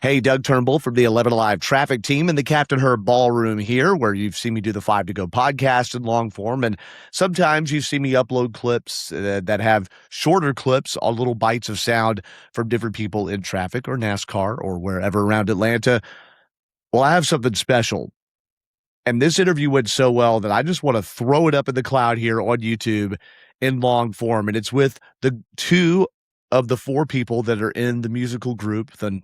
Hey, Doug Turnbull from the 11 Alive traffic team and the Captain Herb Ballroom here, where you've seen me do the 5 to Go podcast in long form. And sometimes you see me upload clips that have shorter clips on little bites of sound from different people in traffic or NASCAR or wherever around Atlanta. Well, I have something special. And this interview went so well that I just want to throw it up in the cloud here on YouTube in long form. And it's with the two of the 4 people that are in the musical group, the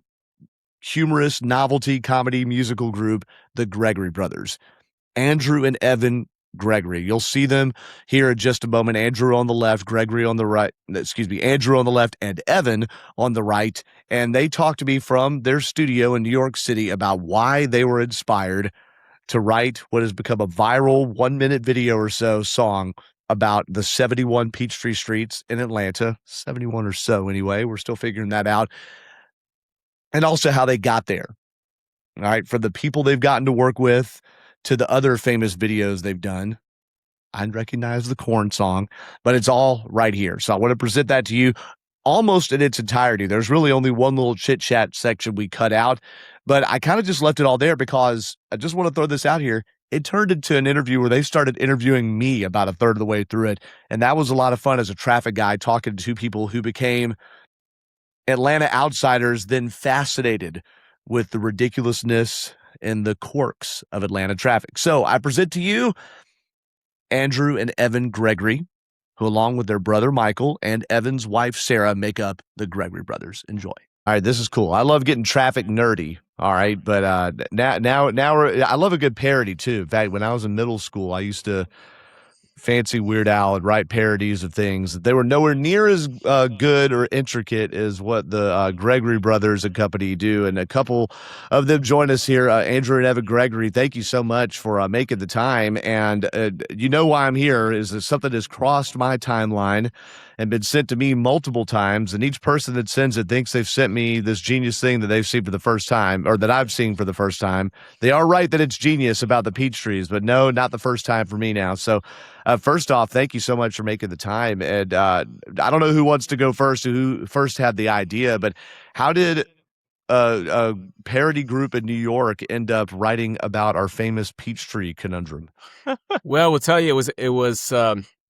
humorous novelty comedy musical group, the Gregory Brothers, Andrew and Evan Gregory. You'll see them here in just a moment. Andrew on the left, Gregory on the right, Andrew on the left and Evan on the right. And they talked to me from their studio in New York City about why they were inspired to write what has become a viral 1-minute video or so song about the 71 Peachtree streets in Atlanta, 71 or so anyway. We're still figuring that out. And also how they got there, all right, from the people they've gotten to work with to the other famous videos they've done. I recognize the Corn song, but it's all right here. So I want to present that to you almost in its entirety. There's really only one little chit-chat section we cut out, but I kind of just left it all there because I just want to throw this out here. It turned into an interview where they started interviewing me about a third of the way through it, and that was a lot of fun as a traffic guy talking to 2 people who became Atlanta outsiders, then fascinated with the ridiculousness and the quirks of Atlanta traffic. So I present to you Andrew and Evan Gregory, who along with their brother Michael and Evan's wife Sarah make up the Gregory Brothers. Enjoy. All right, this is cool. I love getting traffic nerdy. All right, but now I love a good parody too. In fact, when I was in middle school, I used to fancy Weird Al and write parodies of things. They were nowhere near as good or intricate as what the Gregory Brothers and company do. And a couple of them join us here. Andrew and Evan Gregory, thank you so much for making the time. And you know why I'm here is that something has crossed my timeline and been sent to me multiple times. And each person that sends it thinks they've sent me this genius thing that they've seen for the first time, or that I've seen for the first time. They are right that it's genius about the Peachtrees, but no, not the first time for me now. So first off, thank you so much for making the time. And I don't know who wants to go first, who first had the idea, but how did a parody group in New York end up writing about our famous Peachtree conundrum? Well, we'll tell you,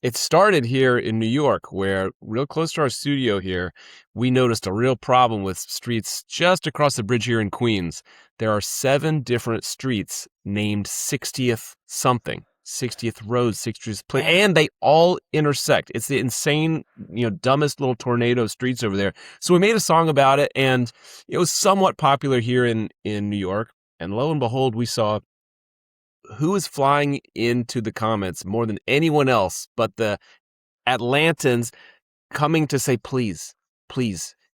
it started here in New York, where real close to our studio here, we noticed a real problem with streets just across the bridge here in Queens. There are 7 different streets named 60th something. 60th Road, 60th Place, and they all intersect. It's the insane, dumbest little tornado streets over there. So we made a song about it, and it was somewhat popular here in New York. And lo and behold, we saw who is flying into the comments more than anyone else but the Atlantans coming to say, please,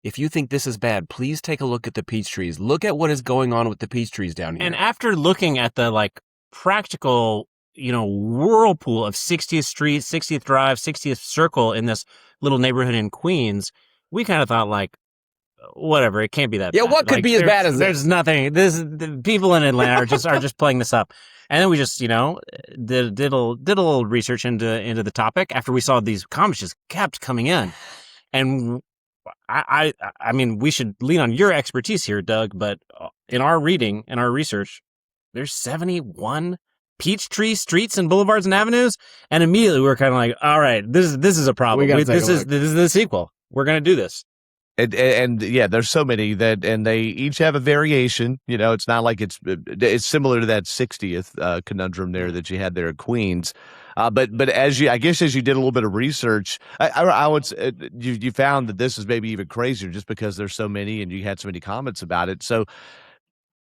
if you think this is bad, please take a look at the Peachtrees. Look at what is going on with the Peachtrees down here. And after looking at the practical whirlpool of 60th Street, 60th Drive, 60th Circle in this little neighborhood in Queens, we kind of thought whatever, it can't be that bad. What could be as bad as this? There's nothing. The people in Atlanta are just playing this up. And then we just, did a little research into the topic after we saw these comments just kept coming in. And I mean, we should lean on your expertise here, Doug, but in our reading and our research, there's 71 Peachtree streets and boulevards and avenues, and immediately we were kind of like, all right, this is a problem. This is the sequel. We're gonna do this. And yeah, there's so many and they each have a variation. It's not like it's similar to that 60th conundrum there that you had there at Queens. But as you did a little bit of research, I would you found that this is maybe even crazier just because there's so many and you had so many comments about it. So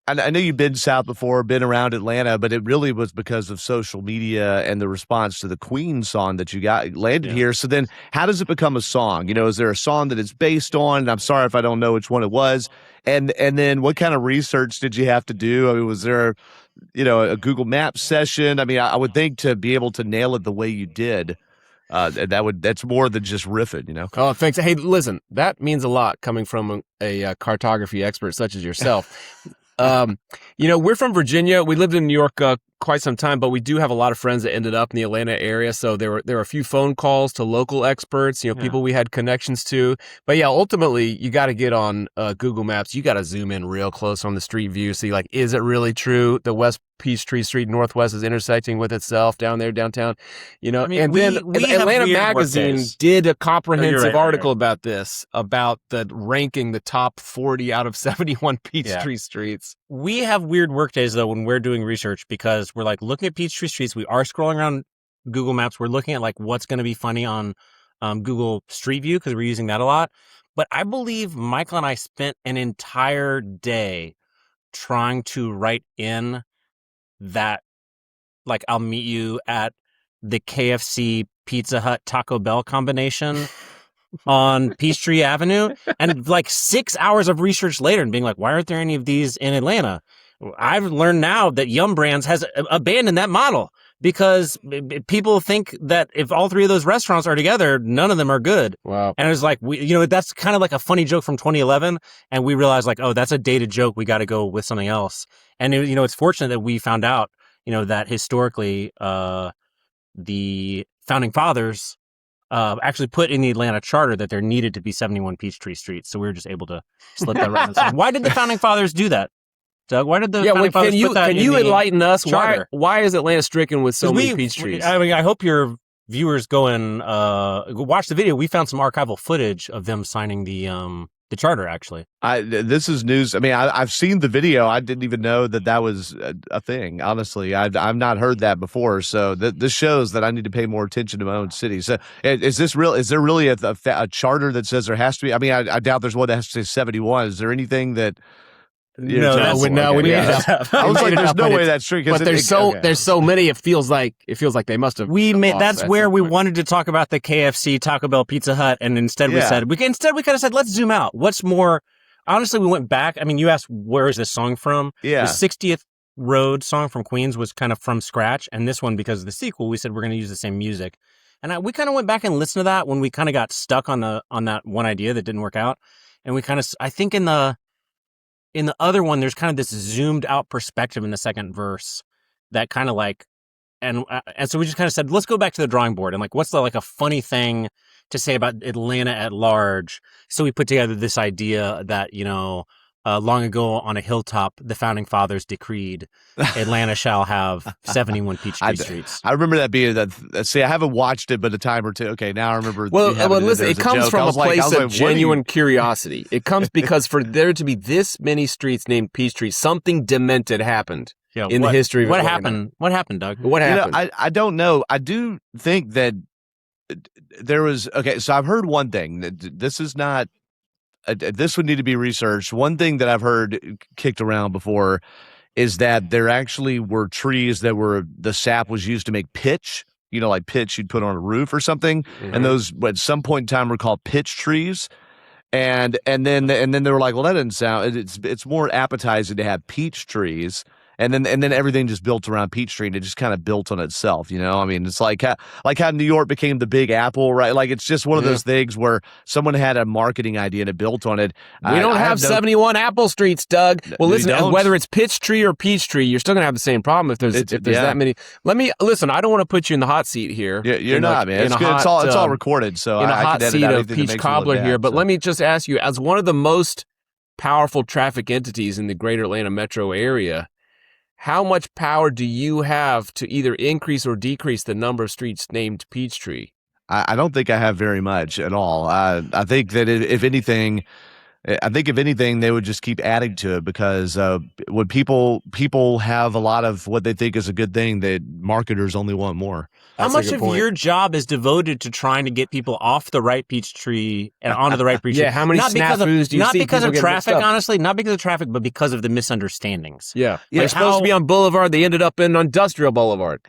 I know you've been south before, been around Atlanta, but it really was because of social media and the response to the Queen song that you landed here. So then how does it become a song? Is there a song that it's based on? And I'm sorry if I don't know which one it was. And then what kind of research did you have to do? I mean, was there, a Google Maps session? I mean, I would think to be able to nail it the way you did, that's more than just riffing, Oh, thanks. Hey, listen, that means a lot coming from a cartography expert such as yourself. We're from Virginia. We lived in New York quite some time, but we do have a lot of friends that ended up in the Atlanta area. So there were a few phone calls to local experts, people we had connections to. But yeah, ultimately, you got to get on Google Maps. You got to zoom in real close on the street view. See, like, is it really true that West Peachtree Street Northwest is intersecting with itself down there downtown? I mean, and we then have Atlanta weird Magazine workdays. did a comprehensive right. article about this, about the ranking the top 40 out of 71 Peachtree streets. We have weird work days, though, when we're doing research, because we're like looking at Peachtree streets. We are scrolling around Google Maps. We're looking at like what's going to be funny on Google Street View, because we're using that a lot. But I believe Michael and I spent an entire day trying to write in that, like, I'll meet you at the KFC Pizza Hut Taco Bell combination on Peachtree Avenue, and like 6 hours of research later and being like, why aren't there any of these in Atlanta? I've learned now that Yum Brands has abandoned that model, because people think that if all three of those restaurants are together, none of them are good. Wow. And it was like, that's kind of like a funny joke from 2011. And we realized, like, oh, that's a dated joke. We got to go with something else. And, it's fortunate that we found out, that historically, the founding fathers actually put in the Atlanta Charter that there needed to be 71 Peachtree streets. So we were just able to slip that right in. Why did the founding fathers do that, Doug? Why did the founding fathers put that in the Can you enlighten us? Charter? Why is Atlanta stricken with so many peach trees? I mean, I hope your viewers go and watch the video. We found some archival footage of them signing the charter, actually. This is news. I mean, I've seen the video. I didn't even know that was a thing. Honestly, I've not heard that before. So this shows that I need to pay more attention to my own city. So is this real? Is there really a charter that says there has to be? I mean, I doubt there's one that has to say 71. Is there anything that? We made it up. I was like, there's no way that's true. But there's so many. It feels like they must have. That's where we wanted to talk about the KFC, Taco Bell, Pizza Hut, and instead we kind of said, let's zoom out. What's more? Honestly, we went back. I mean, you asked, where is this song from? Yeah, the 60th Road song from Queens was kind of from scratch, and this one, because of the sequel, we said we're going to use the same music. And we kind of went back and listened to that when we kind of got stuck on that one idea that didn't work out. And we kind of, I think in the other one, there's kind of this zoomed out perspective in the second verse that kind of like, and so we just kind of said, let's go back to the drawing board and like, what's a funny thing to say about Atlanta at large? So we put together this idea that, long ago on a hilltop, the founding fathers decreed Atlanta shall have 71 Peachtree streets. I remember that being that. See, I haven't watched it but a time or two. Okay, now I remember. Well, listen, it comes from a place of genuine curiosity. It comes because for there to be this many streets named Peachtree, something demented happened in the history of Atlanta. What happened, Doug? What happened? I don't know. I do think that there was. Okay, so I've heard one thing. That this is not. This would need to be researched. One thing that I've heard kicked around before is that there actually were trees that the sap was used to make pitch, like pitch you'd put on a roof or something. Mm-hmm. And those at some point in time were called pitch trees. And then they were like, well, that doesn't sound, it's more appetizing to have peach trees. And then everything just built around Peachtree, and it just kind of built on itself, I mean, it's like how New York became the Big Apple, right? Like, it's just one of those things where someone had a marketing idea and it built on it. We don't have 71 Apple streets, Doug. Well, listen, whether it's Peachtree or Peachtree, you're still gonna have the same problem if there's that many. Listen. I don't want to put you in the hot seat here. Yeah, you're not, man. It's good. It's all recorded, so in a hot can seat of Peach Cobbler here. But let me just ask you, as one of the most powerful traffic entities in the greater Atlanta metro area, how much power do you have to either increase or decrease the number of streets named Peachtree? I don't think I have very much at all. I think that if anything, they would just keep adding to it, because when people have a lot of what they think is a good thing, that marketers only want more. How much of your job is devoted to trying to get people off the right Peachtree and onto the right Peachtree? Yeah, how many snafus do you see? Not because of traffic, honestly, not because of traffic, but because of the misunderstandings. Yeah. They're supposed to be on Boulevard. They ended up in Industrial Boulevard.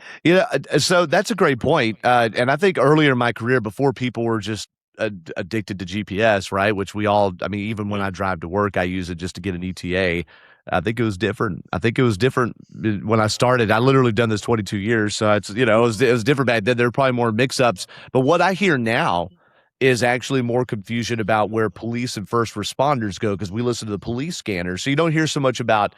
So that's a great point. And I think earlier in my career, before people were just addicted to GPS, right? Which we all, I mean, even when I drive to work, I use it just to get an ETA. I think it was different. When I started. I literally done this 22 years, so it's it was different back then. There were probably more mix-ups. But what I hear now is actually more confusion about where police and first responders go, because we listen to the police scanners. So you don't hear so much about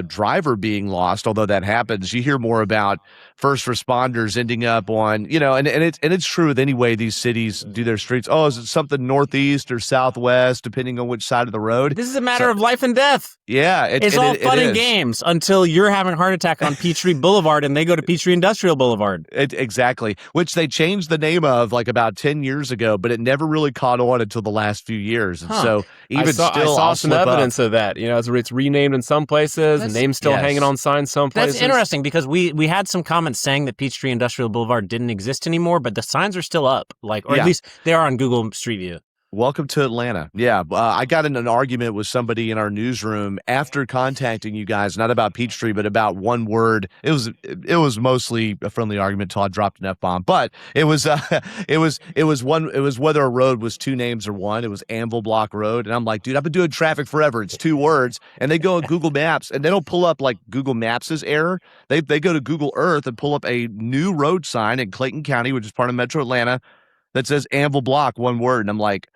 driver being lost, although that happens. You hear more about first responders ending up on, and it's true with any way these cities do their streets. Oh, is it something northeast or southwest, depending on which side of the road? This is a matter of life and death. Yeah, it's all fun and games until you're having a heart attack on Peachtree Boulevard and they go to Peachtree Industrial Boulevard. Exactly, which they changed the name of like about 10 years ago, but it never really caught on until the last few years. And so even I saw some evidence of that. It's renamed in some places. The name's still hanging on signs some places. That's interesting because we had some comments saying that Peachtree Industrial Boulevard didn't exist anymore, but the signs are still up, or at least they are on Google Street View. Welcome to Atlanta. Yeah, I got in an argument with somebody in our newsroom after contacting you guys, not about Peachtree, but about one word. It was mostly a friendly argument until I dropped an F-bomb, but it was whether a road was two names or one. It was Anvil Block Road, and I'm like, dude, I've been doing traffic forever. It's two words, and they go on Google Maps, and they don't pull up like Google Maps' error. They go to Google Earth and pull up a new road sign in Clayton County, which is part of Metro Atlanta, that says Anvil Block, one word, and I'm like,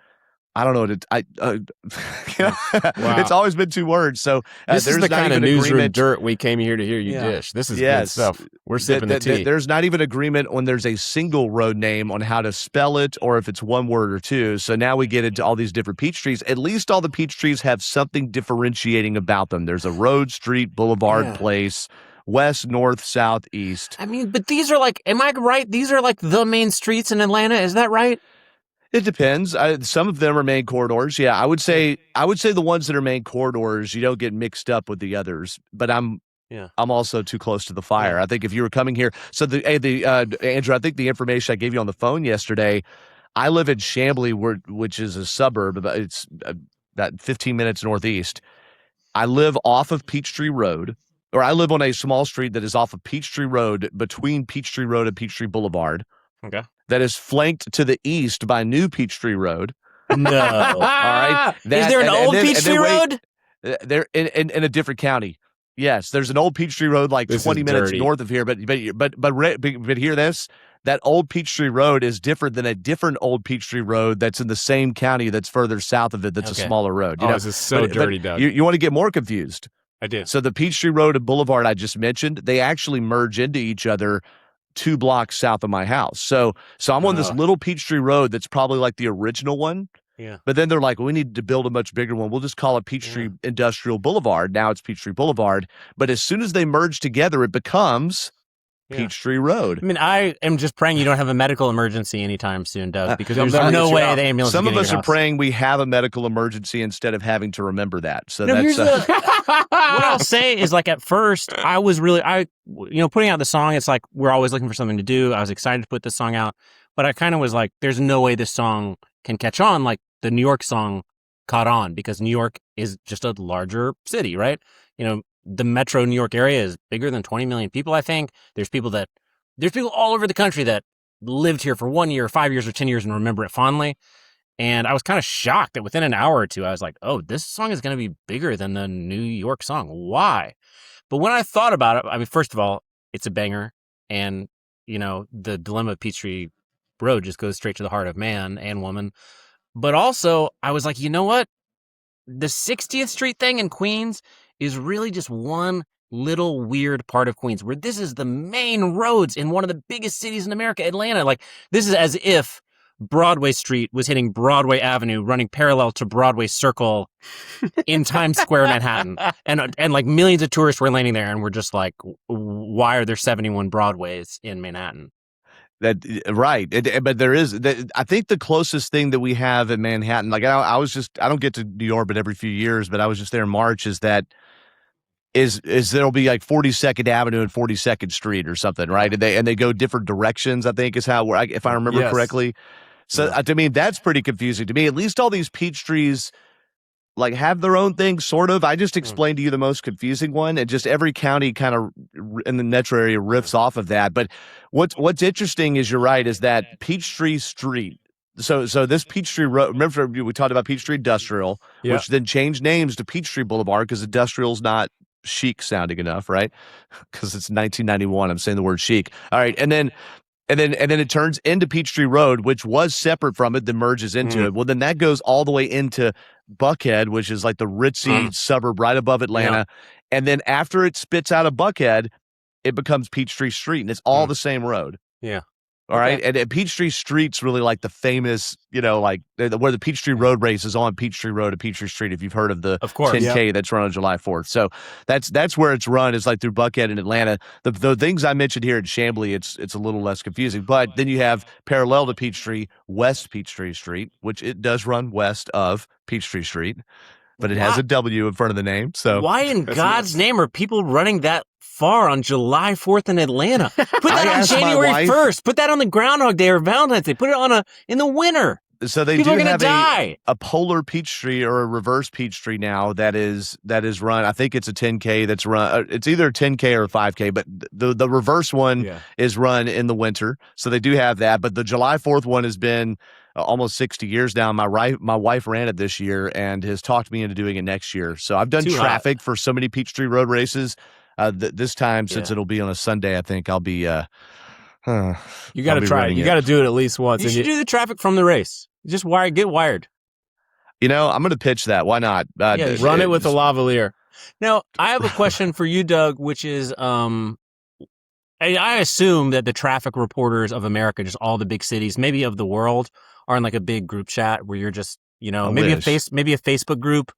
I don't know Wow. It's always been two words. So this is the kind of newsroom agreement. Dirt we came here to hear you dish. This is good stuff. We're sipping the tea. There's not even agreement when there's a single road name on how to spell it or if it's one word or two. So now we get into all these different Peachtrees. At least all the Peachtrees have something differentiating about them. There's a road, street, boulevard, place. West, north, south, east. I mean, but these are am I right? These are the main streets in Atlanta. Is that right? It depends. Some of them are main corridors. Yeah, I would say the ones that are main corridors, you don't get mixed up with the others. But I'm also too close to the fire. I think if you were coming here, so Andrew, I think the information I gave you on the phone yesterday, I live in Chamblee, which is a suburb. It's about 15 minutes northeast. I live off of Peachtree Road, or I live on a small street that is off of Peachtree Road, between Peachtree Road and Peachtree Boulevard. Okay. That is flanked to the east by New Peachtree Road. No. All right. Is there an old Peachtree Road? They're in a different county. Yes, there's an old Peachtree Road 20 minutes north of here. But hear this. That old Peachtree Road is different than a different old Peachtree Road that's in the same county that's further south of it that's a smaller road. This is so dirty, Doug. You want to get more confused. I did. So the Peachtree Road and Boulevard I just mentioned, they actually merge into each other 2 blocks south of my house. So I'm on this little Peachtree Road that's probably like the original one. Yeah. But then they're like, we need to build a much bigger one. We'll just call it Peachtree Industrial Boulevard. Now it's Peachtree Boulevard. But as soon as they merge together, it becomes Peachtree Road. I mean, I am just praying you don't have a medical emergency anytime soon, Doug, because there's no way the ambulance Some is of us are house. praying we have a medical emergency instead of having to remember that. So no, that's what I'll say is at first I was really putting out the song, it's like we're always looking for something to do. I was excited to put this song out, but I kind of was like, there's no way this song can catch on like the New York song caught on, because New York is just a larger city, right? The metro New York area is bigger than 20 million people, I think. There's people all over the country that lived here for 1 year, 5 years, or 10 years and remember it fondly. And I was kind of shocked that within an hour or two, I was like, oh, this song is going to be bigger than the New York song. Why? But when I thought about it, I mean, first of all, it's a banger. And, the dilemma of Peachtree Road just goes straight to the heart of man and woman. But also, I was like, you know what? The 60th Street thing in Queens is really just one little weird part of Queens, where this is the main roads in one of the biggest cities in America, Atlanta. This is as if Broadway Street was hitting Broadway Avenue, running parallel to Broadway Circle in Times Square, Manhattan. And millions of tourists were landing there, and we're just like, why are there 71 Broadways in Manhattan? Right. But there is, I think the closest thing that we have in Manhattan, I don't get to New York but every few years, but I was just there in March, is there'll be 42nd Avenue and 42nd Street or something, right? And they go different directions, I think is how, if I remember correctly. So to me, that's pretty confusing to me. At least all these Peachtrees have their own thing, sort of. I just explained to you the most confusing one, and just every county kind of in the metro area riffs off of that. But what's interesting is, you're right, is that Peachtree Street. So this Peachtree Road, remember we talked about Peachtree Industrial, which then changed names to Peachtree Boulevard because industrial's not chic sounding enough, right? Because it's 1991. I'm saying the word chic. All right, and then it turns into Peachtree Road, which was separate from it, then merges into it. Well, then that goes all the way into Buckhead, which is like the ritzy suburb right above Atlanta. And then after it spits out of Buckhead, it becomes Peachtree Street, and it's all the same road. Yeah. All right. And Peachtree Street's really like the famous, like where the Peachtree Road race is on Peachtree Road to Peachtree Street, if you've heard of the 10K that's run on July 4th. So that's where it's run, is like through Buckhead in Atlanta. The things I mentioned here in Chamblee, it's a little less confusing. But then you have parallel to Peachtree, West Peachtree Street, which it does run west of Peachtree Street, but it has a W in front of the name. So why in God's name are people running that far on July 4th in Atlanta? Put that on January 1st. Put that on the Groundhog Day or Valentine's Day. Put it in the winter. So they People do are have die. a polar Peachtree or a reverse Peachtree now that is run. I think it's a 10K that's run. It's either a 10K or a 5K, but the reverse one is run in the winter. So they do have that. But the July 4th one has been almost 60 years now. My wife ran it this year and has talked me into doing it next year. So I've done traffic for so many Peachtree Road races. This time, since it'll be on a Sunday, I think I'll be. You got to try it. You got to do it at least once. You should do the traffic from the race. Just get wired. I'm going to pitch that. Why not? Run it with a lavalier. Now, I have a question for you, Doug, which is, I assume that the traffic reporters of America, just all the big cities, maybe of the world, are in like a big group chat where you're just, maybe a Facebook group.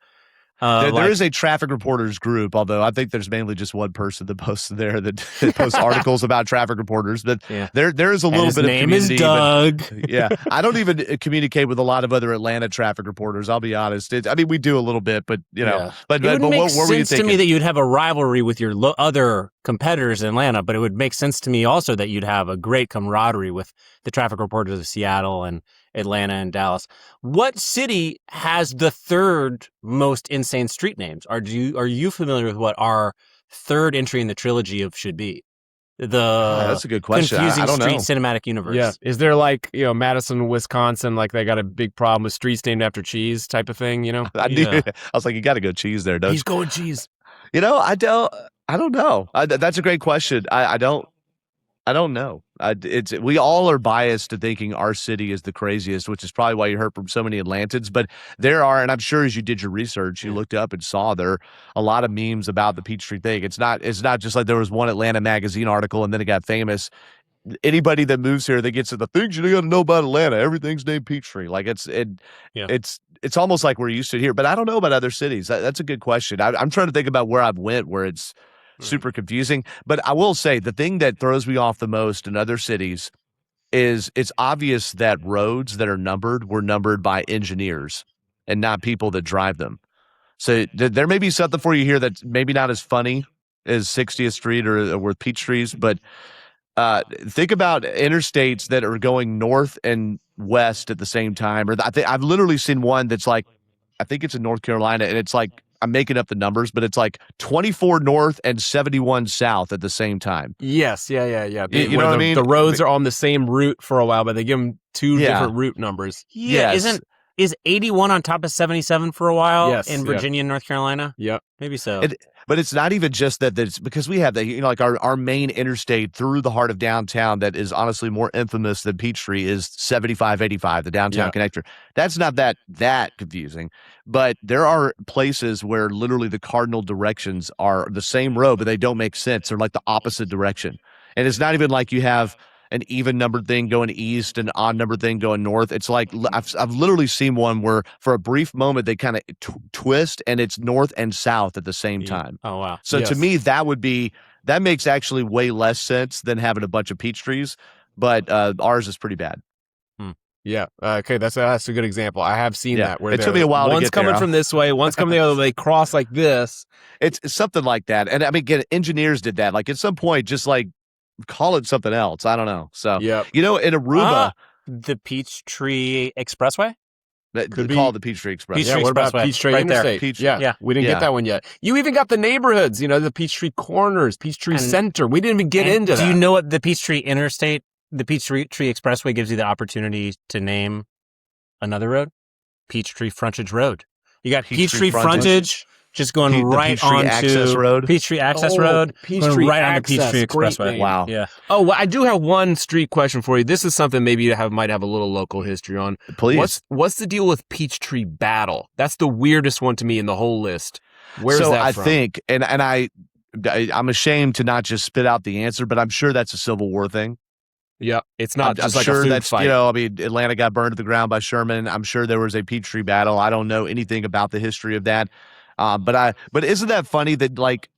There is a traffic reporters group, although I think there's mainly just one person that posts there that posts articles about traffic reporters. But there is a little bit of community. His name is Doug. But, I don't even communicate with a lot of other Atlanta traffic reporters. I'll be honest. We do a little bit, but But it would make what were you sense thinking? to me that you'd have a rivalry with your other competitors in Atlanta, but it would make sense to me also that you'd have a great camaraderie with the traffic reporters of Seattle and Atlanta and Dallas. What city has the third most insane street names? Are you familiar with what our third entry in the trilogy of should be? That's a good question. Confusing I don't street know. cinematic universe. Yeah. Is there like, Madison, Wisconsin, like they got a big problem with streets named after cheese type of thing, I was like, you got to go cheese there, don't you? He's going cheese. I don't know. That's a great question. I don't know. We all are biased to thinking our city is the craziest, which is probably why you heard from so many Atlantans. But there are, and I'm sure as you did your research, you looked up and saw there are a lot of memes about the Peachtree thing. It's not just like there was one Atlanta magazine article and then it got famous. Anybody that moves here that gets to the things you got to know about Atlanta, everything's named Peachtree. Like it's almost like we're used to it here. But I don't know about other cities. That's a good question. I'm trying to think about where I've went where it's super confusing. But I will say the thing that throws me off the most in other cities is it's obvious that roads that are numbered were numbered by engineers and not people that drive them. So there may be something for you here that's maybe not as funny as 60th Street or with Peachtrees, but think about interstates that are going north and west at the same time. Or I've literally seen one that's like, I think it's in North Carolina, and it's like, I'm making up the numbers, but it's like 24 north and 71 south at the same time. Yes, yeah. You know what I mean? The roads are on the same route for a while, but they give them two different route numbers. Yeah, Yes. Is 81 on top of 77 for a while Yes, in Virginia and North Carolina? Yep. Maybe so. But it's not even just that it's because we have like our main interstate through the heart of downtown that is honestly more infamous than Peachtree is 7585, the downtown connector. That's not that confusing, but there are places where literally the cardinal directions are the same road, but they don't make sense. They're like the opposite direction. And it's not even like you have an even numbered thing going east and odd numbered thing going north. It's like I've literally seen one where for a brief moment they kind of twist and it's north and south at the same time. Oh wow! So to me that makes actually way less sense than having a bunch of peach trees, but ours is pretty bad. Yeah. Okay. That's a good example. I have seen that where it took me a while to get one's coming there. from this way, one's coming the other way. They cross like this. It's something like that. And I mean, again, engineers did that. Like at some point, just like call it something else. I don't know. So in Aruba, the Peachtree Expressway. Could be called the Peachtree Express. Peachtree What about Expressway, Peachtree right there. Interstate? Yeah. We didn't get that one yet. You even got the neighborhoods, the Peachtree Corners, Peachtree Center. We didn't even get into that. Do you know what the Peachtree Interstate, the Peachtree Expressway gives you the opportunity to name another road? Peachtree Frontage Road. You got Peachtree Frontage. Just going right onto Access Road. Peachtree Access Road. Peachtree right on the Access. Peachtree Great Expressway. name. Wow. Yeah. Oh, well, I do have one street question for you. This is something maybe you might have a little local history on. Please. What's the deal with Peachtree Battle? That's the weirdest one to me in the whole list. Where's So that I from? think, I'm ashamed to not just spit out the answer, but I'm sure that's a Civil War thing. Yeah, it's I'm not just like a sure food that's, fight. I mean, Atlanta got burned to the ground by Sherman. I'm sure there was a Peachtree battle. I don't know anything about the history of that. But isn't that funny that like,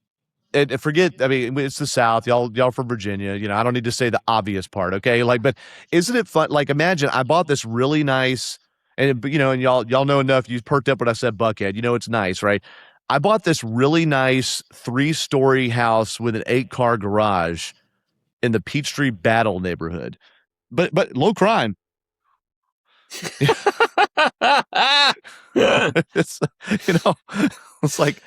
and forget, I mean, it's the South. Y'all from Virginia. I don't need to say the obvious part, okay? Like, but isn't it fun? Like, imagine I bought this really nice, and y'all know enough. You perked up when I said Buckhead. It's nice, right? I bought this really nice 3-story house with an 8-car garage in the Peachtree Battle neighborhood, but low crime. It's it's like,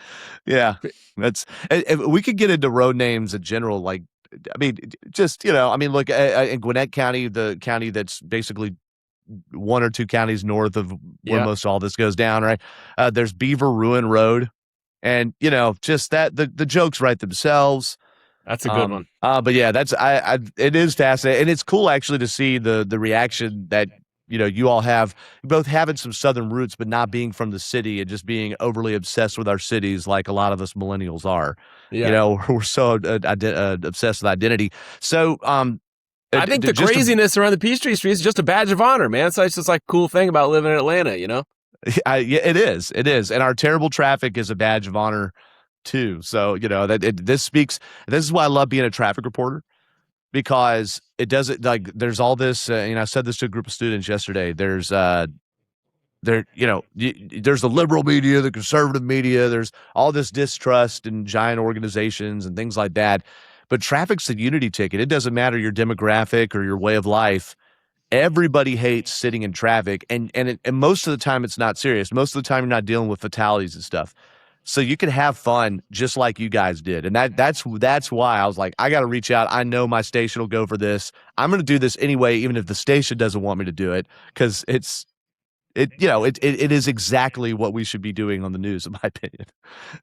yeah, that's and we could get into road names in general. Like, I mean, just I mean, look, in Gwinnett County, the county that's basically 1 or 2 counties north of where Yeah, most all this goes down, right? There's Beaver Ruin Road, and just that the jokes write themselves. that's a good one. But yeah, that's it is fascinating, and it's cool actually to see the reaction that you all have, both having some Southern roots, but not being from the city and just being overly obsessed with our cities, like a lot of us millennials are. Yeah. We're so obsessed with identity. So, I think the just craziness around the Peachtree Streets is just a badge of honor, man. So it's just like a cool thing about living in Atlanta, yeah, it is, and our terrible traffic is a badge of honor too. So this is why I love being a traffic reporter, because it doesn't, like, there's all this, I said this to a group of students yesterday. There's there's the liberal media, the conservative media, there's all this distrust in giant organizations and things like that. But traffic's the unity ticket. It doesn't matter your demographic or your way of life. Everybody hates sitting in traffic, and most of the time it's not serious. Most of the time you're not dealing with fatalities and stuff. So you can have fun just like you guys did. And that's why I was like, I got to reach out. I know my station will go for this. I'm going to do this anyway, even if the station doesn't want me to do it, because it is exactly what we should be doing on the news, in my opinion.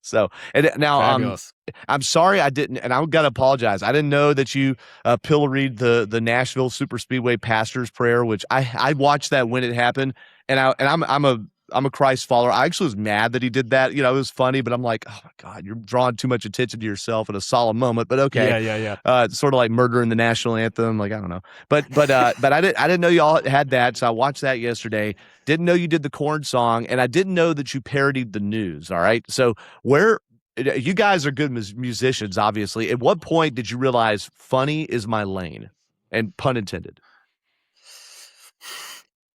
So, and now, Fabulous. I'm sorry I didn't, and I'm gonna apologize. I didn't know that you pilloried the Nashville Super Speedway pastor's prayer, which I watched that when it happened, and I'm a Christ follower. I actually was mad that he did that. It was funny, but I'm like, oh my God, you're drawing too much attention to yourself in a solemn moment. But okay, Yeah. it's sort of like murdering the national anthem. Like, I don't know, but I didn't know y'all had that, so I watched that yesterday. Didn't know you did the corn song, and I didn't know that you parodied the news. All right, so where you guys are good musicians, obviously. At what point did you realize funny is my lane, and pun intended?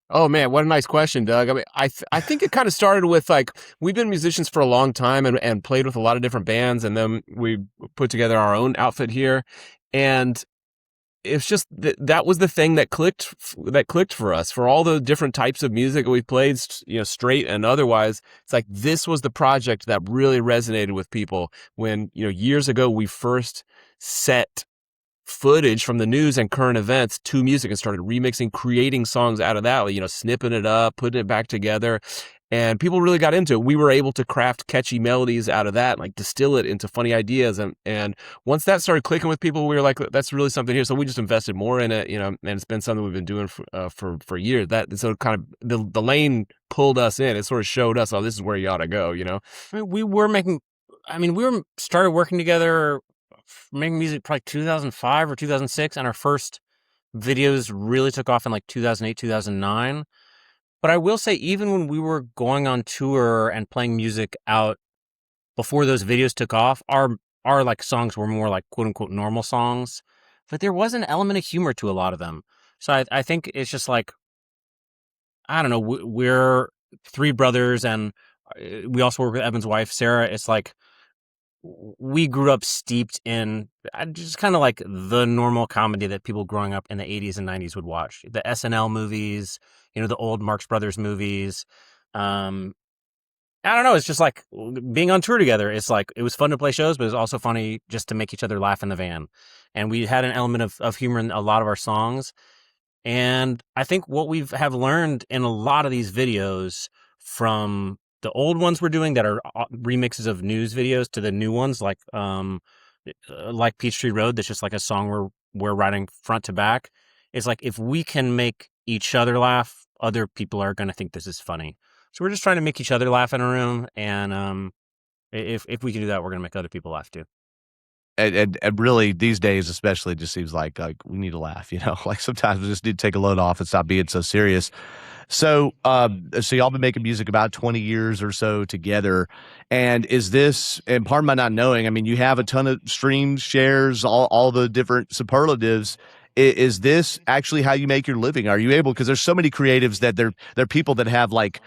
Oh man, what a nice question, Doug. I mean, I think it kind of started with, like, we've been musicians for a long time and played with a lot of different bands, and then we put together our own outfit here, and it's just that was the thing that clicked for us, for all the different types of music we played, straight and otherwise. It's like this was the project that really resonated with people when, years ago we first set footage from the news and current events to music and started remixing, creating songs out of that, snipping it up, putting it back together. And people really got into it. We were able to craft catchy melodies out of that, like distill it into funny ideas. And once that started clicking with people, we were like, that's really something here. So we just invested more in it, and it's been something we've been doing for years. So kind of the lane pulled us in. It sort of showed us, oh, this is where you ought to go, I mean, we were started working together, making music probably 2005 or 2006, and our first videos really took off in like 2008, 2009. But I will say, even when we were going on tour and playing music out before those videos took off, our like songs were more like quote unquote normal songs, but there was an element of humor to a lot of them. So I think it's just like, I don't know, we're 3 brothers, and we also work with Evan's wife, Sarah. It's like, we grew up steeped in just kind of like the normal comedy that people growing up in the 80s and 90s would watch. The SNL movies, the old Marx Brothers movies. I don't know. It's just like being on tour together. It's like, it was fun to play shows, but it was also funny just to make each other laugh in the van. And we had an element of humor in a lot of our songs. And I think what we have learned in a lot of these videos, from the old ones we're doing that are remixes of news videos to the new ones like Peachtree Road, that's just like a song we're writing front to back, is like, if we can make each other laugh, other people are going to think this is funny. So we're just trying to make each other laugh in a room, and If we can do that, we're gonna make other people laugh too. And really these days especially, it just seems like we need to laugh, like sometimes we just need to take a load off and stop being so serious. So y'all been making music about 20 years or so together, and is this, and part of my not knowing, I mean, you have a ton of streams, shares, all the different superlatives. Is this actually how you make your living? Are you able, because there's so many creatives that they're people that have like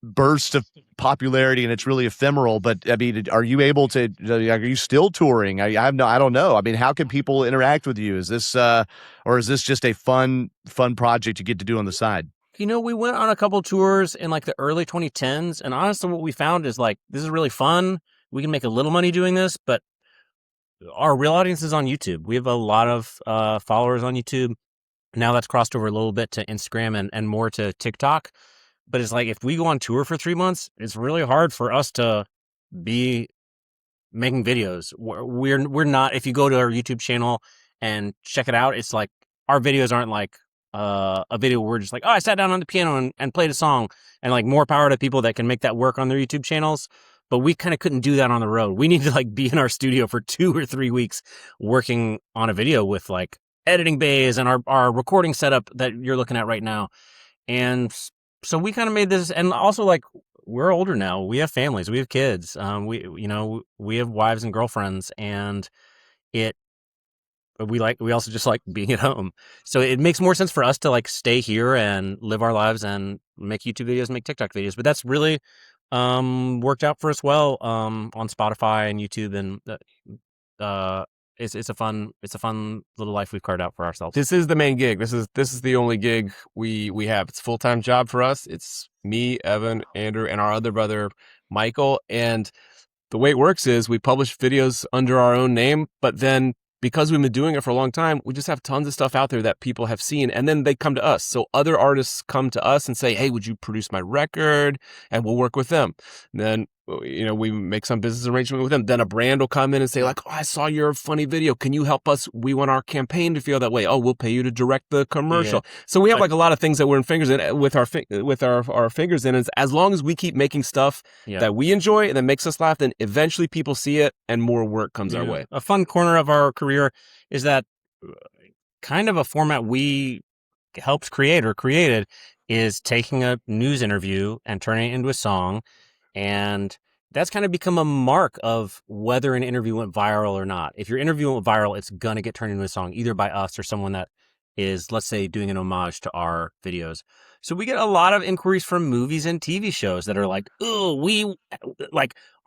burst of popularity and it's really ephemeral, but I mean, are you able to, are you still touring? I don't know, I mean, how can people interact with you? Is this or is this just a fun project you get to do on the side? We went on a couple tours in like the early 2010s, and honestly what we found is like, this is really fun, we can make a little money doing this, but our real audience is on YouTube. We have a lot of followers on YouTube. Now that's crossed over a little bit to Instagram and more to TikTok. But it's like, if we go on tour for 3 months, it's really hard for us to be making videos. We're not, if you go to our YouTube channel and check it out, it's like, our videos aren't like a video where we're just like, oh, I sat down on the piano and played a song, and like, more power to people that can make that work on their YouTube channels. But we kind of couldn't do that on the road. We need to like be in our studio for 2 or 3 weeks working on a video with like editing bays and our recording setup that you're looking at right now. And so we kind of made this, and also like, we're older now. We have families, we have kids. We have wives and girlfriends, and we also just like being at home. So it makes more sense for us to like stay here and live our lives and make YouTube videos, make TikTok videos. But that's really worked out for us well on Spotify and YouTube, and it's a fun little life we've carved out for ourselves. This is the main gig. This is the only gig we have. It's a full-time job for us. It's me, Evan, Andrew, and our other brother, Michael. And the way it works is we publish videos under our own name, but then because we've been doing it for a long time, we just have tons of stuff out there that people have seen, and then they come to us. So other artists come to us and say, hey, would you produce my record? And we'll work with them. And then, we make some business arrangement with them. Then a brand will come in and say like, oh, I saw your funny video. Can you help us? We want our campaign to feel that way. Oh, we'll pay you to direct the commercial. Yeah. So we have like a lot of things that we're in fingers in with our fingers in. As long as we keep making stuff that we enjoy and that makes us laugh, then eventually people see it and more work comes our way. A fun corner of our career is that kind of a format we helped create or created is taking a news interview and turning it into a song. And that's kind of become a mark of whether an interview went viral or not. If your interview went viral, it's going to get turned into a song, either by us or someone that is, let's say, doing an homage to our videos. So we get a lot of inquiries from movies and TV shows that are like, oh,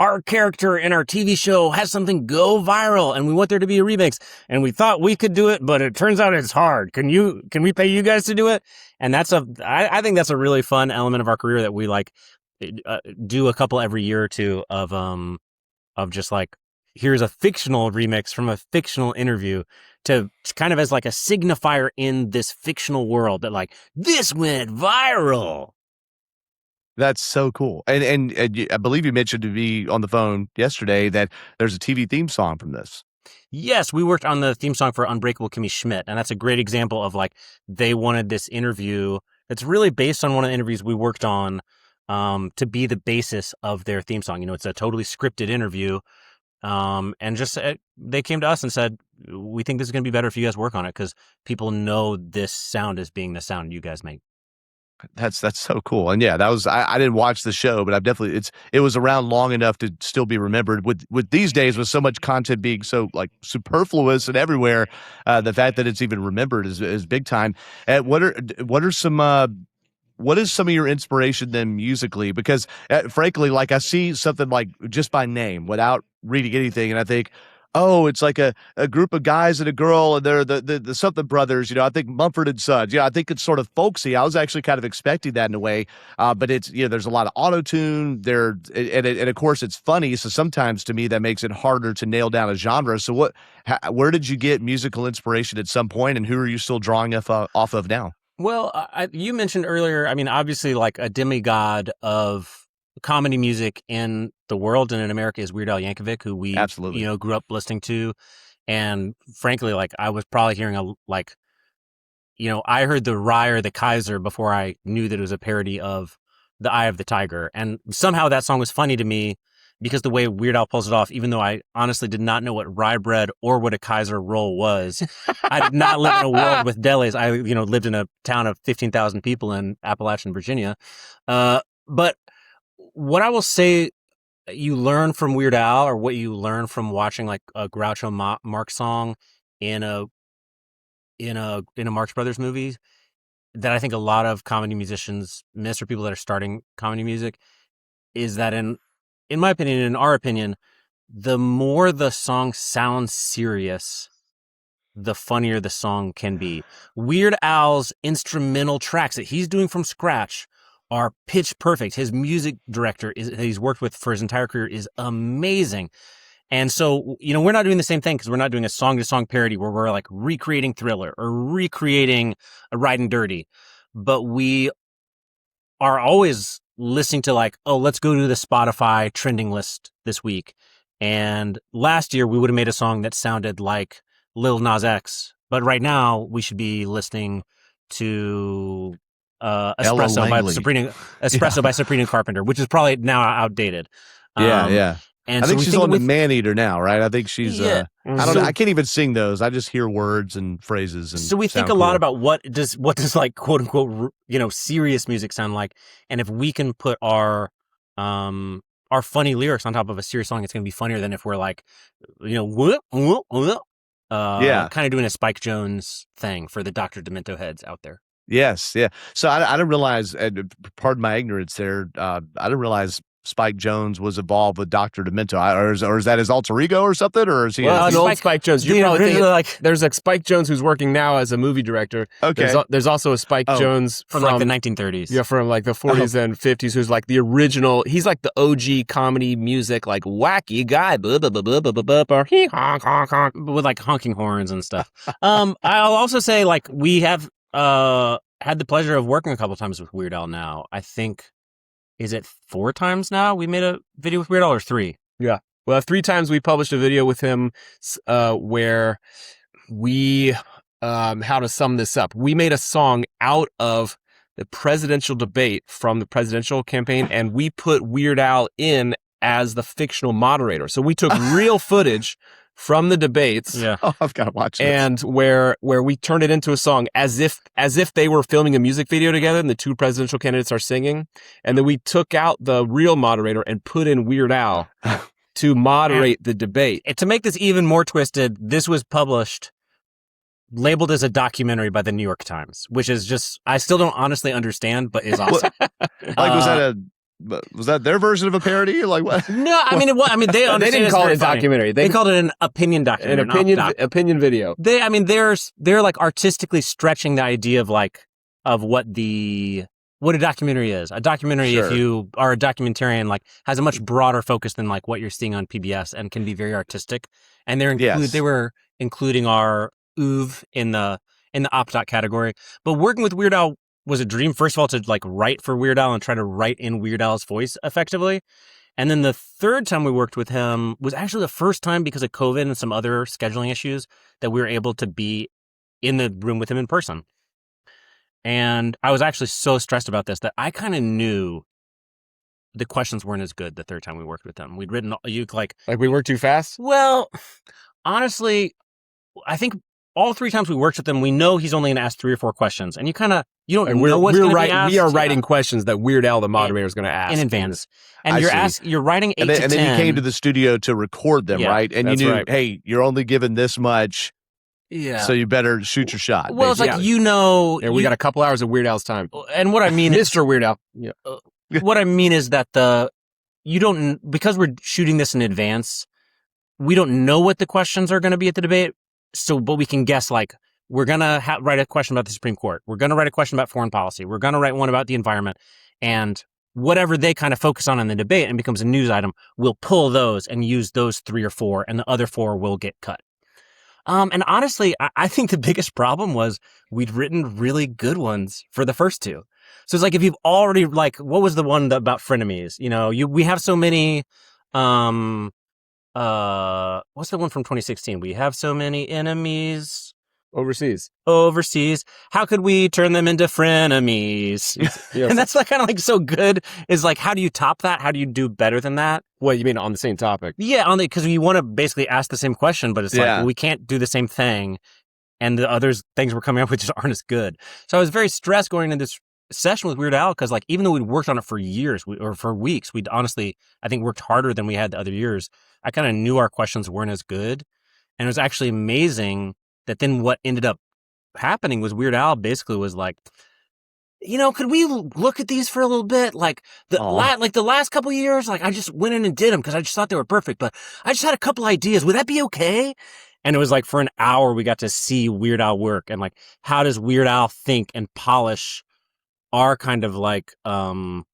our character in our TV show has something go viral and we want there to be a remix. And we thought we could do it, but it turns out it's hard. Can we pay you guys to do it? And I think that's a really fun element of our career that we like, do a couple every year or two of just like, here's a fictional remix from a fictional interview to kind of as like a signifier in this fictional world that like, this went viral. That's so cool. And I believe you mentioned to me on the phone yesterday that there's a TV theme song from this. Yes, we worked on the theme song for Unbreakable Kimmy Schmidt, and that's a great example of like, they wanted this interview that's really based on one of the interviews we worked on to be the basis of their theme song. It's a totally scripted interview. And just they came to us and said, we think this is going to be better if you guys work on it because people know this sound as being the sound you guys make. That's so cool. And yeah, that was, I didn't watch the show, but I've definitely, it was around long enough to still be remembered with these days, with so much content being so like superfluous and everywhere. The fact that it's even remembered is big time. What is some of your inspiration then musically? Because frankly, like I see something like just by name without reading anything, and I think, oh, it's like a group of guys and a girl, and they're the something brothers. I think Mumford and Sons. I think it's sort of folksy. I was actually kind of expecting that in a way, but it's there's a lot of auto tune there, and of course it's funny. So sometimes to me that makes it harder to nail down a genre. So where did you get musical inspiration at some point, and who are you still drawing off of now? Well, you mentioned earlier, I mean, obviously like a demigod of comedy music in the world and in America is Weird Al Yankovic, who we absolutely grew up listening to. And frankly, like I was probably hearing I heard the Rye or the Kaiser before I knew that it was a parody of The Eye of the Tiger. And somehow that song was funny to me. because the way Weird Al pulls it off, even though I honestly did not know what rye bread or what a Kaiser roll was, I did not live in a world with delis. I, lived in a town of 15,000 people in Appalachian, Virginia. But what I will say you learn from Weird Al, or what you learn from watching like a Groucho Marx song in a Marx Brothers movie, that I think a lot of comedy musicians miss, or people that are starting comedy music, is that in my opinion, in our opinion, the more the song sounds serious, the funnier the song can be. Weird Al's instrumental tracks that he's doing from scratch are pitch perfect. His music director that he's worked with for his entire career is amazing. And so, we're not doing the same thing, because we're not doing a song-to-song parody where we're like recreating Thriller or recreating a Riding Dirty. But we are always listening to like, oh, let's go to the Spotify trending list this week. And last year we would have made a song that sounded like Lil Nas X. But right now we should be listening to Espresso by Sabrina Carpenter, which is probably now outdated. Yeah. And I think she's on the Maneater now, right? I think she's. Yeah. I don't know. I can't even sing those. I just hear words and phrases. And so we think a lot about what does like quote unquote serious music sound like, and if we can put our funny lyrics on top of a serious song, it's going to be funnier than if we're like, kind of doing a Spike Jonze thing for the Dr. Demento heads out there. Yes, yeah. So I didn't realize, and pardon my ignorance there, I didn't realize Spike Jonze was involved with Dr. Demento, or is that his alter ego or something, or is he? Well, an old Spike Jonze. You probably think there's a Spike Jonze who's working now as a movie director. Okay. There's also a Spike Jonze from like the 1930s. Yeah, from like the 40s and 50s, who's like the original. He's like the OG comedy music, like wacky guy, blah, blah, blah, blah, blah, blah, blah, honk, honk, honk, with like honking horns and stuff. I'll also say like we have had the pleasure of working a couple times with Weird Al now. I think. Is it 4 times now we made a video with Weird Al, or 3? Yeah. Well, 3 times we published a video with him where we, how to sum this up, we made a song out of the presidential debate from the presidential campaign, and we put Weird Al in as the fictional moderator. So we took real footage from the debates. Yeah. Oh, I've got to watch this. And where we turned it into a song as if they were filming a music video together and the 2 presidential candidates are singing. And then we took out the real moderator and put in Weird Al to moderate the debate. To make this even more twisted, this was published labeled as a documentary by the New York Times, which is just, I still don't honestly understand, but is awesome. Was that their version of a parody? Like what? No, I mean, they didn't call it a documentary. They called it an opinion documentary, opinion video. They're like artistically stretching the idea of what a documentary is. A documentary, Sure. if you are a documentarian, like has a much broader focus than like what you're seeing on PBS, and can be very artistic. And they were including our oeuvre in the op-doc category. But working with Weird Al was a dream, first of all, to like write for Weird Al and try to write in Weird Al's voice effectively. And then the third time we worked with him was actually the first time, because of COVID and some other scheduling issues, that we were able to be in the room with him in person. And I was actually so stressed about this that I kind of knew the questions weren't as good the third time we worked with him. We'd written like we worked too fast. Well, honestly, I think all 3 times we worked with him, we know he's only going to ask 3 or 4 questions, and you don't know what's going to be asked. We are writing questions that Weird Al, the moderator, is going to ask in advance, and you're writing 8 to 10. And then you came to the studio to record them, right? And you knew, right. Hey, you're only given this much, so you better shoot your shot. Well, basically. it's like we got a couple hours of Weird Al's time, and what I mean, Mr. Weird Al. Yeah. What I mean is that because we're shooting this in advance, we don't know what the questions are going to be at the debate. So, but we can guess, like, we're going to write a question about the Supreme Court. We're going to write a question about foreign policy. We're going to write one about the environment. And whatever they kind of focus on in the debate and becomes a news item, we'll pull those and use those 3 or 4, and the other 4 will get cut. And honestly, I think the biggest problem was we'd written really good ones for the first 2. So it's like, if you've already, like, what was the one about frenemies? We have so many... what's the one from 2016? We have so many enemies overseas. How could we turn them into frenemies? Yes. And that's like kind of like so good. Is like, how do you top that? How do you do better than that? What you mean on the same topic? Yeah, because you want to basically ask the same question, but it's like, well, we can't do the same thing, and the things we're coming up with just aren't as good. So I was very stressed going into this session with Weird Al because, like, even though we'd worked on it for years or for weeks, we'd honestly, I think, worked harder than we had the other years. I kind of knew our questions weren't as good, and it was actually amazing that then what ended up happening was Weird Al basically was like, could we look at these for a little bit? Like the last couple of years, like I just went in and did them because I just thought they were perfect, but I just had a couple ideas. Would that be okay? And it was like for an hour, we got to see Weird Al work and like, how does Weird Al think and polish our kind of like,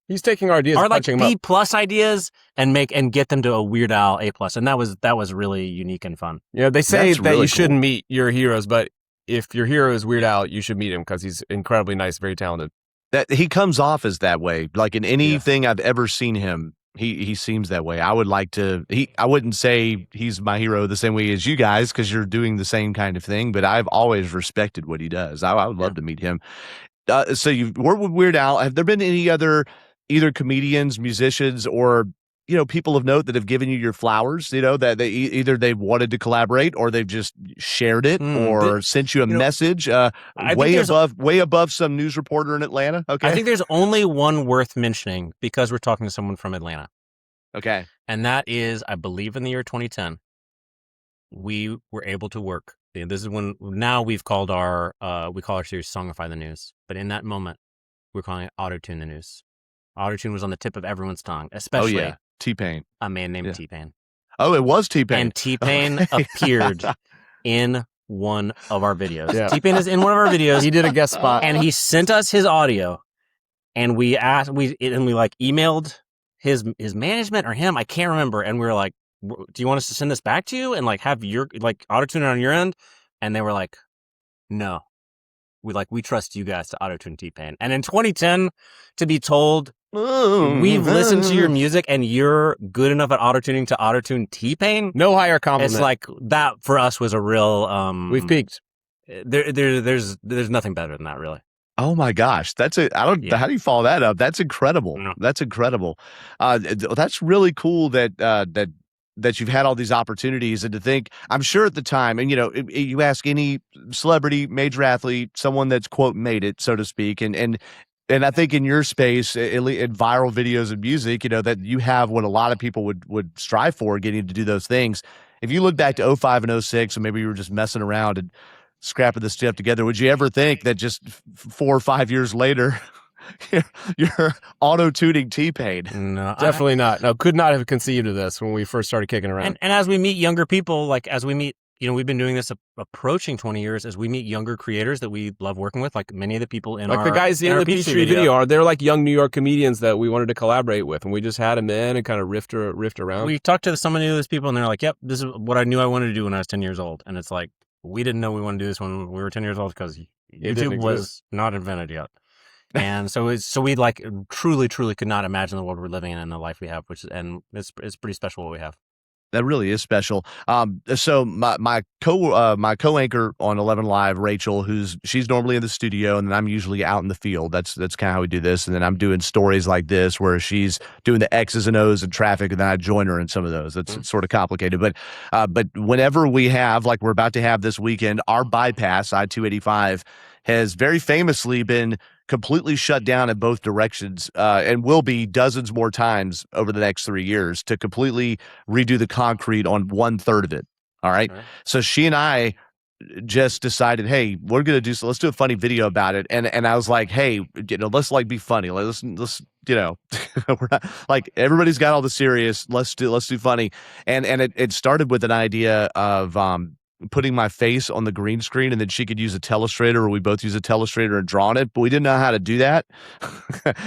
he's taking our ideas, our like B+ ideas and get them to a Weird Al A+. And that was really unique and fun. Yeah. They say That's that really you shouldn't meet your heroes, but if your hero is Weird Al, you should meet him because he's incredibly nice, very talented. That he comes off as that way. Like in anything I've ever seen him, he seems that way. I would like to. I wouldn't say he's my hero the same way as you guys because you're doing the same kind of thing. But I've always respected what he does. I would love to meet him. So you've worked with Weird Al. Have there been any other either comedians, musicians, or people of note that have given you your flowers, that they either they wanted to collaborate or they've just shared it or sent you a message way above some news reporter in Atlanta? Okay. I think there's only one worth mentioning because we're talking to someone from Atlanta. Okay. And that is, I believe in the year 2010, we were able to work. This is when now we call our series Songify the News. But in that moment, we're calling it Auto-Tune the News. Auto-Tune was on the tip of everyone's tongue, especially T-Pain. A man named T-Pain. Oh, it was T-Pain. And T-Pain appeared in one of our videos. Yeah. T-Pain is in one of our videos. He did a guest spot. And he sent us his audio. And we emailed his management or him. I can't remember. And we were like, do you want us to send this back to you and like have your like auto-tune it on your end? And they were like, no. We trust you guys to auto-tune T-Pain. And in 2010, to be told, we've listened to your music and you're good enough at auto-tuning to auto-tune T-Pain. No higher compliment. It's like that for us was a real. We've peaked. There's nothing better than that, really. Oh my gosh, how do you follow that up? That's incredible. No. That's incredible. That's really cool that you've had all these opportunities, and to think, I'm sure at the time, and you ask any celebrity, major athlete, someone that's quote made it, so to speak, and I think in your space, in viral videos and music, that you have what a lot of people would strive for, getting to do those things. If you look back to 2005 and 2006, and maybe you were just messing around and scrapping this stuff together, would you ever think that just 4 or 5 years later, you're auto-tuning T-Pain? No, definitely not. No, could not have conceived of this when we first started kicking around. And as we meet younger people, like as we meet, we've been doing this approaching 20 years, as we meet younger creators that we love working with, like many of the people in the guys in the Peachtree video, they're like young New York comedians that we wanted to collaborate with, and we just had them in and kind of riffed around. We talked to some of those people, and they're like, "Yep, this is what I knew I wanted to do when I was 10 years old," and it's like, we didn't know we wanted to do this when we were 10 years old because YouTube was not invented yet. And so we like truly could not imagine the world we're living in and the life we have, it's pretty special what we have. That really is special. So my co-anchor on 11 Live, Rachel, she's normally in the studio, and then I'm usually out in the field. That's kind of how we do this. And then I'm doing stories like this where she's doing the X's and O's and traffic, and then I join her in some of those. That's sort of complicated. But whenever we have, like we're about to have this weekend, our bypass, I-285, has very famously been completely shut down in both directions, and will be dozens more times over the next 3 years to completely redo the concrete on 1/3 of it. All right. So she and I just decided, hey, we're going to do so. Let's do a funny video about it. And I was like, hey, let's like be funny. Let's we're not, like, everybody's got all the serious. Let's do funny. And it started with an idea of, putting my face on the green screen, and then she could use a telestrator, or we both use a telestrator and draw on it, but we didn't know how to do that.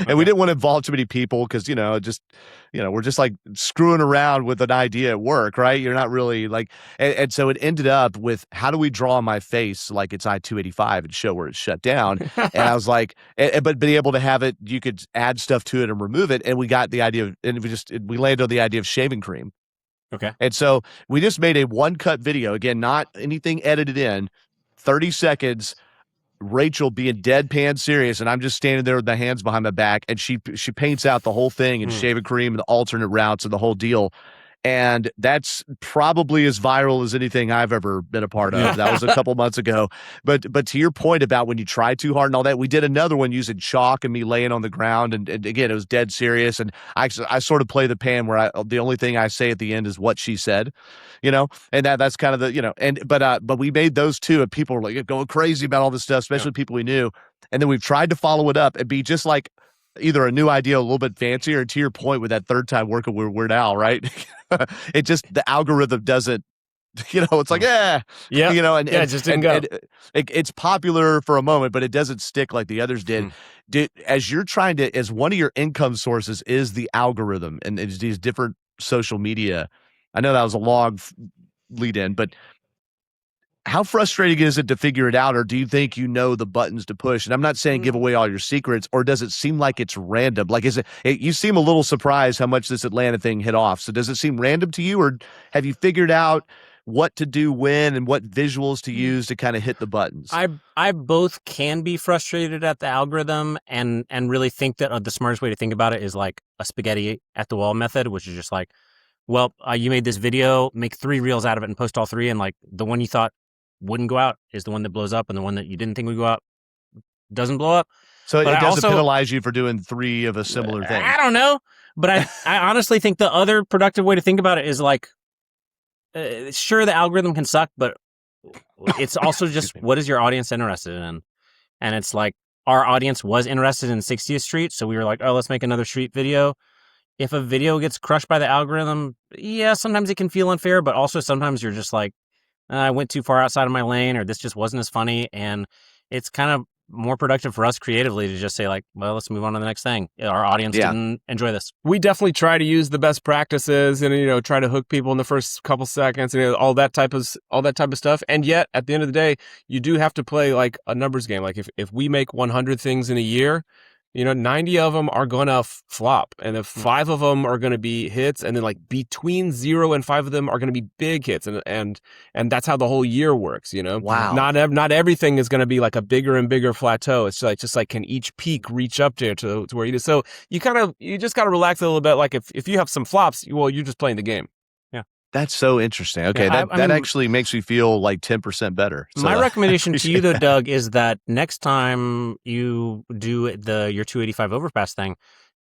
And we didn't want to involve too many people because, we're just like screwing around with an idea at work, right? You're not really like, and so it ended up with, how do we draw my face like it's I-285 and show where it's shut down? And I was like, but be able to have it, you could add stuff to it and remove it. And we got the idea of, and we landed on the idea of shaving cream. Okay. And so we just made a one-cut video, again, not anything edited in, 30 seconds Rachel being deadpan serious, and I'm just standing there with my hands behind my back, and she paints out the whole thing in shaving cream and the alternate routes and the whole deal. And that's probably as viral as anything I've ever been a part of. That was a couple months ago. But to your point about when you try too hard and all that, we did another one using chalk and me laying on the ground. And again, it was dead serious. And I sort of play the pan where the only thing I say at the end is what she said, and that's kind of the, but we made those two and people were like going crazy about all this stuff, especially people we knew. And then we've tried to follow it up and be just like either a new idea, a little bit fancier, or to your point with that third time working with Weird Al, right? It just, the algorithm doesn't, it's like, and it just didn't go. It's popular for a moment, but it doesn't stick like the others did. As you're trying to, as one of your income sources is the algorithm and it's these different social media. I know that was a long lead in, but how frustrating is it to figure it out, or do you think the buttons to push? And I'm not saying give away all your secrets, or does it seem like it's random? Like, you seem a little surprised how much this Atlanta thing hit off. So does it seem random to you, or have you figured out what to do when and what visuals to use to kind of hit the buttons? I both can be frustrated at the algorithm and really think that the smartest way to think about it is like a spaghetti at the wall method, which is just like, well, you made this video, make 3 reels out of it and post all 3, and like the one you thought wouldn't go out is the one that blows up, and the one that you didn't think would go out doesn't blow up. So it doesn't penalize you for doing 3 of a similar thing. I don't know, but I honestly think the other productive way to think about it is like, sure, the algorithm can suck, but it's also just what is your audience interested in? And it's like our audience was interested in 60th Street, so we were like, oh, let's make another street video. If a video gets crushed by the algorithm, yeah, sometimes it can feel unfair, but also sometimes you're just like, I went too far outside of my lane, or this just wasn't as funny. And it's kind of more productive for us creatively to just say like, well, let's move on to the next thing. Our audience didn't enjoy this. We definitely try to use the best practices and, try to hook people in the first couple seconds and all that type of stuff. And yet at the end of the day, you do have to play like a numbers game. Like if we make 100 things in a year, 90 of them are going to flop, and if 5 of them are going to be hits, and then like between 0 and 5 of them are going to be big hits, and that's how the whole year works. Wow. Not everything is going to be like a bigger and bigger plateau. It's like just like, can each peak reach up to where you do? So you just got to relax a little bit. Like if you have some flops, well, you're just playing the game. That's so interesting. Okay, that actually makes me feel like 10% better. So. My recommendation to you, though, Doug, is that next time you do your 285 overpass thing,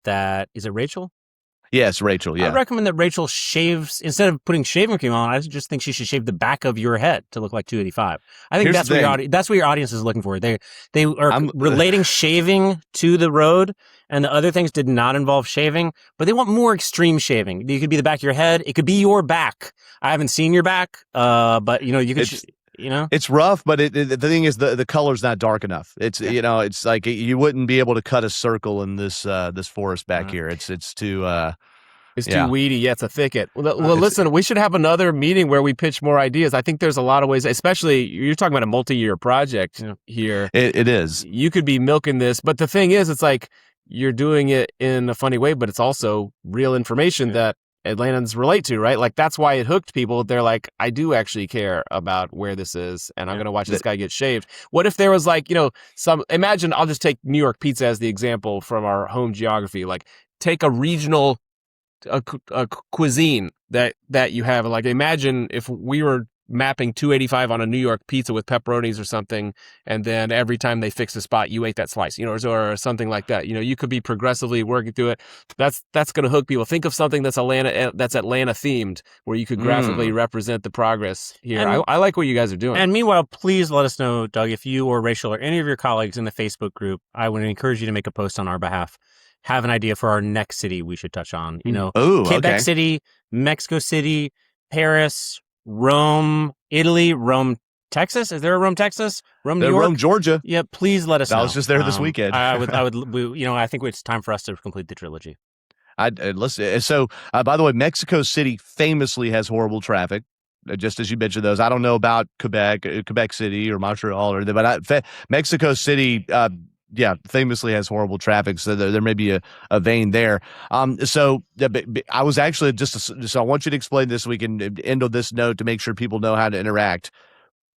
is it Rachel? Yes, Rachel, yeah. I recommend that Rachel shaves, instead of putting shaving cream on, I just think she should shave the back of your head to look like 285. I think that's what your audience is looking for. They are relating shaving to the road, and the other things did not involve shaving, but they want more extreme shaving. It could be the back of your head. It could be your back. I haven't seen your back, but you could... It's rough, but the thing is the color's not dark enough. It's it's like you wouldn't be able to cut a circle in this forest back here. It's too it's too weedy. Yeah, it's a thicket. Well, listen, we should have another meeting where we pitch more ideas. I think there's a lot of ways, especially you're talking about a multi-year project here. It is. You could be milking this, but the thing is, it's like you're doing it in a funny way, but it's also real information that Atlantans relate to, right? Like that's why it hooked people. They're like, I do actually care about where this is, and I'm going to watch this guy get shaved. What if there was like, imagine, I'll just take New York pizza as the example from our home geography. Like take a regional a cuisine that you have. Like imagine if we were mapping 285 on a New York pizza with pepperonis or something, and then every time they fix a spot, you ate that slice, or something like that. You could be progressively working through it. That's going to hook people. Think of something that's Atlanta themed, where you could graphically represent the progress here. I like what you guys are doing. And meanwhile, please let us know, Doug, if you or Rachel or any of your colleagues in the Facebook group, I would encourage you to make a post on our behalf. Have an idea for our next city we should touch on. Quebec City, Mexico City, Paris, Rome, Italy, Rome, Texas. Is there a Rome, Texas? Rome, New York? Rome, Georgia. Yeah, please let us know. I was just there this weekend. I think it's time for us to complete the trilogy. Listen. So, by the way, Mexico City famously has horrible traffic. Just as you mentioned those, I don't know about Quebec City or Montreal, but Mexico City. Famously has horrible traffic, so there may be a vein there. So I was actually so I want you to explain this. We can end on this note to make sure people know how to interact.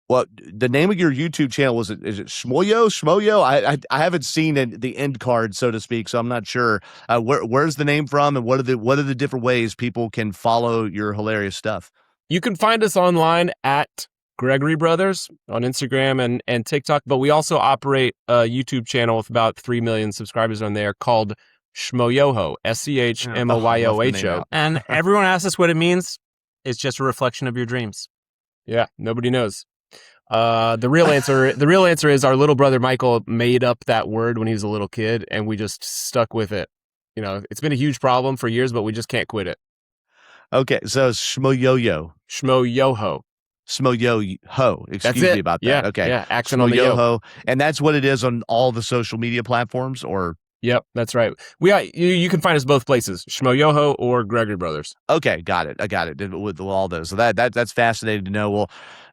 Well, the name of your YouTube channel is it Shmoyo? I haven't seen the end card, so to speak, so I'm not sure. Where's the name from, and what are the different ways people can follow your hilarious stuff? You can find us online at Gregory Brothers on Instagram and TikTok, but we also operate a YouTube channel with about 3 million subscribers on there called Shmoyoho, SCHMOYOHO. And everyone asks us what it means. It's just a reflection of your dreams. Yeah, nobody knows. The real answer is our little brother Michael made up that word when he was a little kid, and we just stuck with it. You know, it's been a huge problem for years, but we just can't quit it. Okay, so Shmoyoho. Shmoyoho. Shmoyoho. Excuse me about that. Yeah, okay. Yeah, accent on the yo. And that's what it is on all the social media platforms, or? Yep, that's right. You can find us both places, Shmoyoho or Gregory Brothers. Okay, got it. I got it with all those. So that's fascinating to know.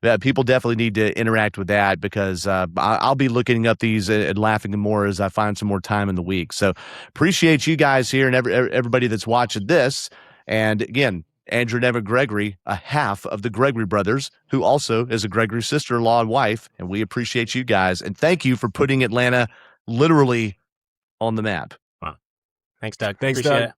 Well, people definitely need to interact with that because I'll be looking up these and laughing more as I find some more time in the week. So appreciate you guys here and everybody that's watching this. And again, Andrew and Evan Gregory, a half of the Gregory Brothers, who also is a Gregory sister-in-law and wife. And we appreciate you guys. And thank you for putting Atlanta literally on the map. Wow. Thanks, Doug. Thanks, Appreciate Doug. it.